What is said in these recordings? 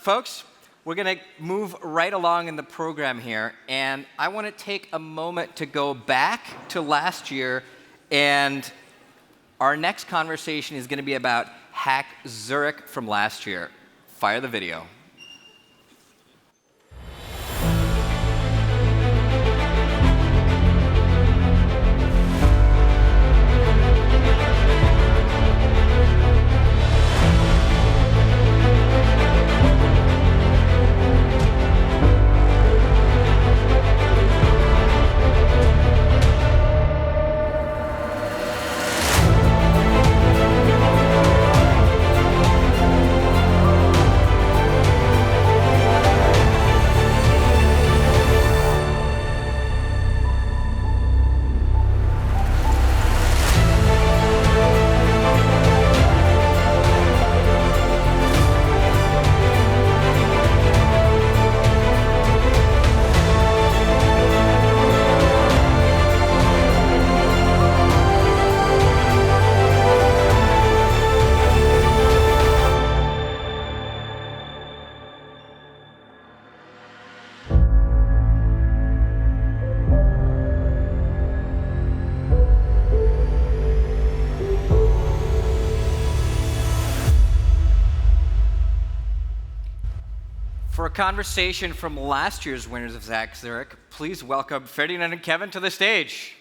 Folks, we're going to move right along in the program here, and I want to take a moment to go back to last year, and our next conversation is going to be about HackZurich from last year. Fire the video. For a conversation from last year's winners of HackZurich, please welcome Ferdinand and Kevin to the stage.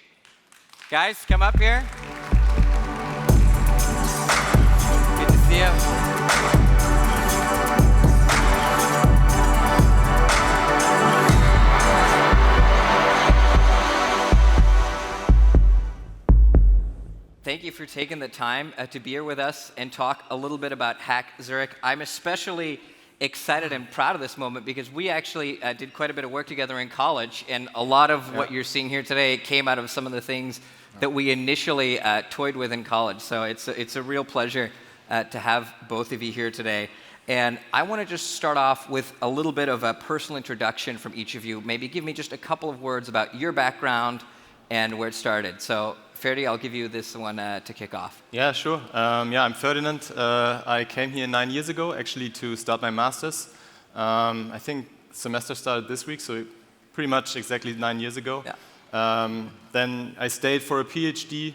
Guys, come up here. Good to see you. Thank you for taking the time to be here with us and talk a little bit about HackZurich. I'm especially excited and proud of this moment because we actually did quite a bit of work together in college, and a lot of what you're seeing here today came out of some of the things that we initially toyed with in college. So it's a real pleasure to have both of you here today. And I want to just start off with a little bit of a personal introduction from each of you. Maybe give me just a couple of words about your background and where it started. So Ferdi, I'll give you this one to kick off. Yeah, sure. I'm Ferdinand. I came here 9 years ago, actually, to start my master's. I think semester started this week, so pretty much exactly 9 years ago. Yeah. Then I stayed for a PhD.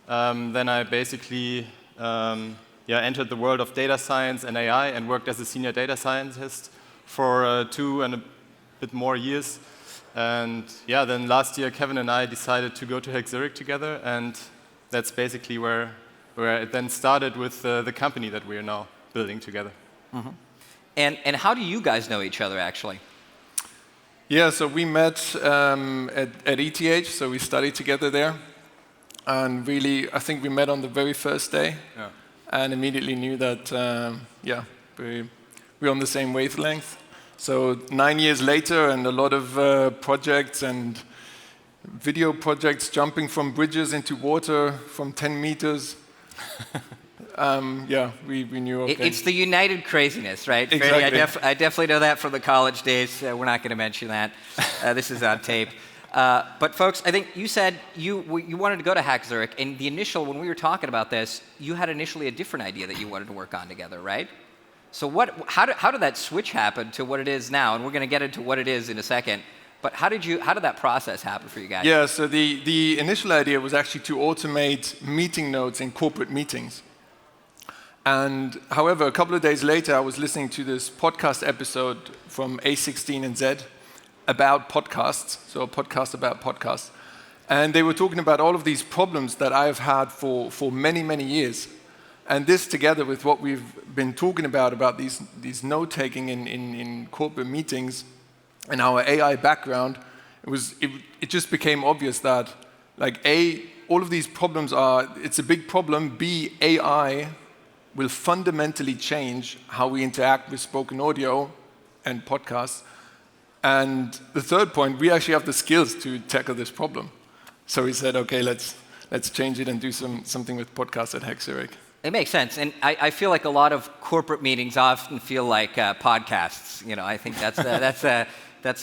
Then I basically entered the world of data science and AI and worked as a senior data scientist for 2 and a bit more years. And then last year, Kevin and I decided to go to HackZurich together, and that's basically where it then started with the company that we are now building together. Mm-hmm. And how do you guys know each other, actually? Yeah, so we met at ETH, so we studied together there. And really, I think we met on the very first day, and immediately knew that, we're on the same wavelength. So 9 years later, and a lot of projects and video projects jumping from bridges into water from 10 meters. We knew. Okay. It's the united craziness, right? Exactly. I definitely know that from the college days. We're not going to mention that. This is on tape. But folks, I think you said you wanted to go to HackZurich, and when we were talking about this, you had initially a different idea that you wanted to work on together, right? So how did that switch happen to what it is now? And we're going to get into what it is in a second. But how did that process happen for you guys? Yeah, so the initial idea was actually to automate meeting notes in corporate meetings. And however, a couple of days later, I was listening to this podcast episode from A16 and Z about podcasts, so a podcast about podcasts. And they were talking about all of these problems that I've had for many, many years. And this, together with what we've been talking about these note-taking in corporate meetings and our AI background, it just became obvious that, like, A, all of these problems it's a big problem. B, AI will fundamentally change how we interact with spoken audio and podcasts. And the third point, we actually have the skills to tackle this problem. So we said, okay, let's change it and do something with podcasts at HackZurich. It makes sense, and I feel like a lot of corporate meetings often feel like podcasts. You know, I think that's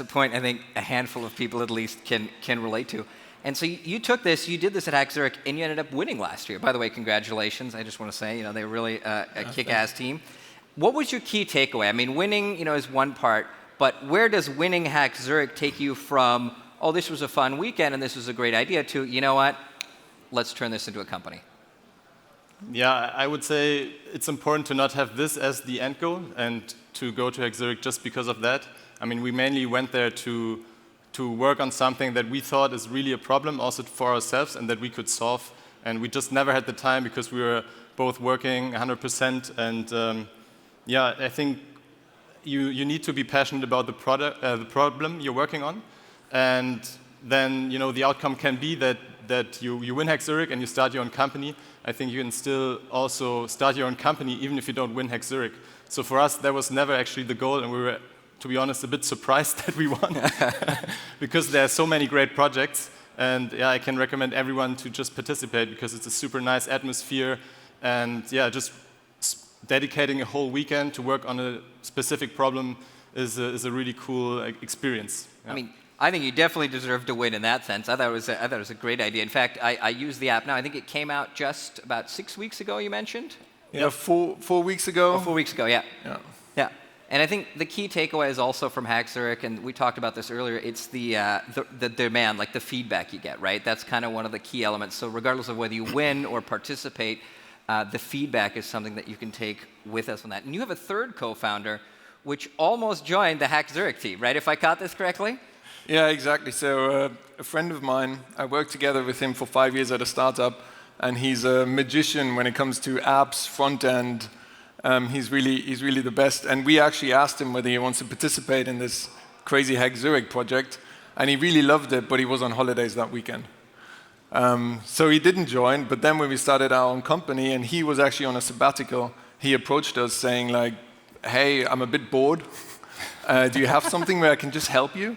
a point I think a handful of people at least can relate to. And so you did this at HackZurich, and you ended up winning last year. By the way, congratulations! I just want to say, they were really a kick-ass team. what was your key takeaway? I mean, winning, is one part, but where does winning HackZurich take you from, oh, this was a fun weekend and this was a great idea, to, you know what, let's turn this into a company? Yeah, I would say it's important to not have this as the end goal and to go to HackZurich just because of that. I mean, we mainly went there to work on something that we thought is really a problem also for ourselves and that we could solve. And we just never had the time because we were both working 100%. And I think you need to be passionate about the problem you're working on. And then, the outcome can be that you win HackZurich and you start your own company. I think you can still also start your own company even if you don't win HackZurich. So for us, that was never actually the goal, and we were, to be honest, a bit surprised that we won because there are so many great projects. And I can recommend everyone to just participate because it's a super nice atmosphere. And just dedicating a whole weekend to work on a specific problem is a really cool experience. Yeah. I mean, I think you definitely deserve to win in that sense. I thought it was a great idea. In fact, I use the app now. I think it came out just about 6 weeks ago, you mentioned? Yeah, 4 weeks ago. 4 weeks ago, yeah. Yeah. And I think the key takeaway is also from HackZurich, and we talked about this earlier, it's the demand, like the feedback you get, right? That's kind of one of the key elements. So regardless of whether you win or participate, the feedback is something that you can take with us on that. And you have a third co-founder, which almost joined the HackZurich team, right? If I caught this correctly? Yeah, exactly. So a friend of mine, I worked together with him for 5 years at a startup, and he's a magician when it comes to apps, front end. He's really the best. And we actually asked him whether he wants to participate in this crazy HackZurich project, and he really loved it, but he was on holidays that weekend. So he didn't join, but then when we started our own company, and he was actually on a sabbatical, he approached us saying like, hey, I'm a bit bored. Do you have something where I can just help you?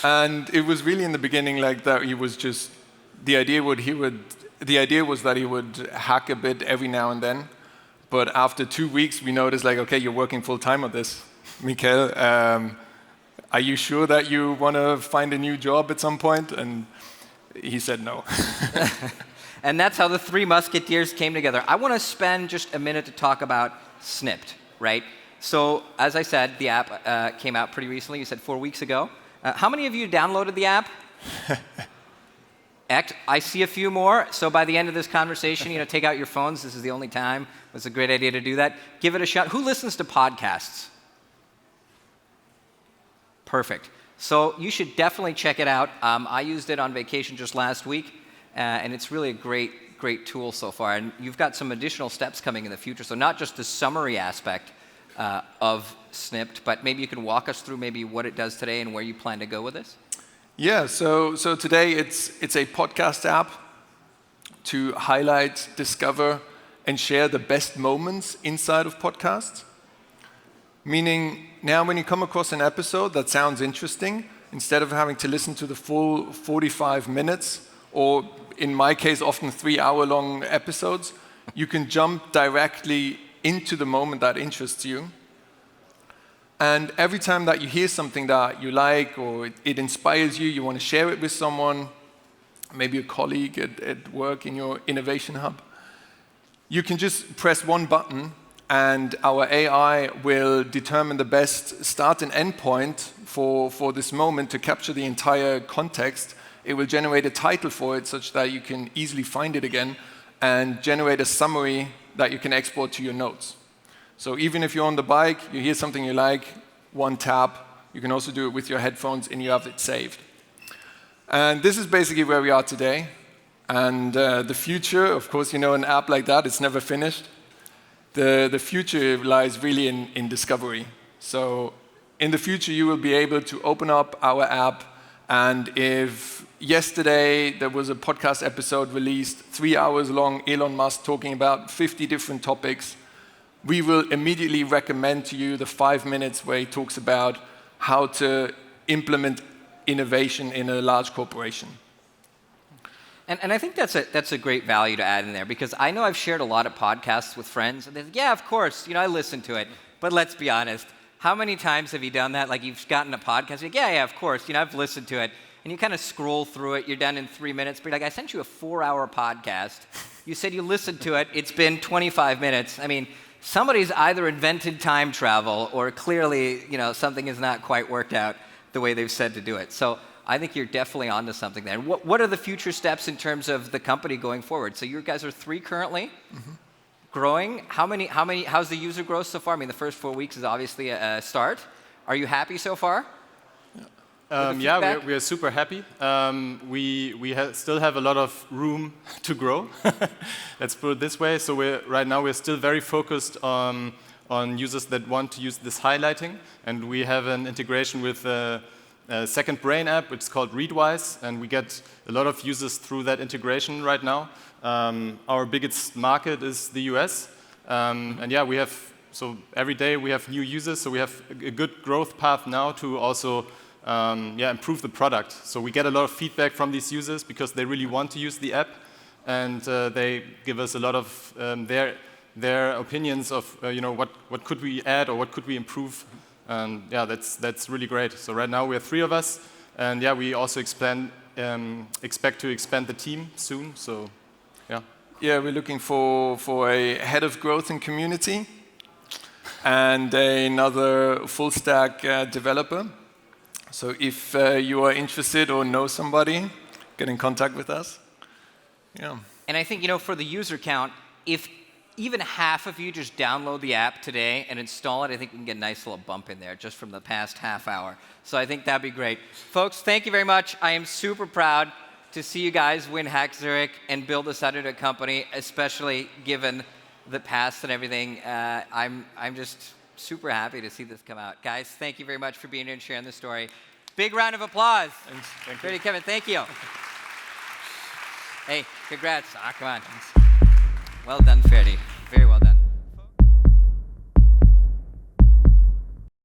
And it was really in the beginning like that. He was just, the idea was that he would hack a bit every now and then. But after 2 weeks, we noticed like, okay, you're working full time on this, Mikhail. Are you sure that you want to find a new job at some point? And he said no. And that's how the three musketeers came together. I want to spend just a minute to talk about Snipped, right? So as I said, the app came out pretty recently. You said 4 weeks ago. How many of you downloaded the app? I see a few more. So by the end of this conversation, take out your phones. This is the only time. It's a great idea to do that. Give it a shot. Who listens to podcasts? Perfect. So you should definitely check it out. I used it on vacation just last week, and it's really a great tool so far. And you've got some additional steps coming in the future. So not just the summary aspect of Snipped, but maybe you can walk us through maybe what it does today and where you plan to go with this. Yeah, so today it's a podcast app to highlight, discover, and share the best moments inside of podcasts. Meaning, now when you come across an episode that sounds interesting, instead of having to listen to the full 45 minutes, or in my case, often 3-hour-long episodes, you can jump directly into the moment that interests you. And every time that you hear something that you like or it inspires you, you want to share it with someone, maybe a colleague at work in your innovation hub, you can just press one button and our AI will determine the best start and end point for this moment to capture the entire context. It will generate a title for it such that you can easily find it again and generate a summary that you can export to your notes. So even if you're on the bike, you hear something you like, one tap, you can also do it with your headphones and you have it saved. And this is basically where we are today. And the future, of course, an app like that, it's never finished. The future lies really in discovery. So in the future, you will be able to open up our app, and if yesterday there was a podcast episode released, 3 hours long, Elon Musk talking about 50 different topics, we will immediately recommend to you the 5 minutes where he talks about how to implement innovation in a large corporation. And I think that's a great value to add in there, because I know I've shared a lot of podcasts with friends, and they're like, yeah, of course, I listen to it. But let's be honest, how many times have you done that? Like, you've gotten a podcast, you're like, yeah, of course, I've listened to it. And you kind of scroll through it, you're done in 3 minutes, but you're like, I sent you a 4-hour podcast. You said you listened to it, it's been 25 minutes. I mean, somebody's either invented time travel or clearly, something has not quite worked out the way they've said to do it. So I think you're definitely onto something there. And what are the future steps in terms of the company going forward? So you guys are 3 currently, growing. How's the user growth so far? I mean, the first 4 weeks is obviously a start. Are you happy so far? Yeah, we are super happy. We still have a lot of room to grow. Let's put it this way. So right now we're still very focused on users that want to use this highlighting, and we have an integration with a second brain app. It's called Readwise, and we get a lot of users through that integration right now. Our biggest market is the US, and yeah, so every day we have new users. So we have a good growth path now to also improve the product. So we get a lot of feedback from these users because they really want to use the app, and they give us a lot of their opinions of what could we add or what could we improve. And yeah, that's really great. So right now we are 3 of us, and yeah, we also expect to expand the team soon. So yeah. Yeah, we're looking for a head of growth and community and another full stack developer. So if you are interested or know somebody, get in contact with us. Yeah. And I think, for the user count, if even half of you just download the app today and install it, I think we can get a nice little bump in there just from the past half hour. So I think that'd be great. Folks, thank you very much. I am super proud to see you guys win HackZurich and build this out into a company, especially given the past and everything. I'm just super happy to see this come out. Guys, thank you very much for being here and sharing the story. Big round of applause. Thanks. Thank you. Freddie, Kevin, thank you. Hey, congrats. Come on. Well done, Ferdy. Very well.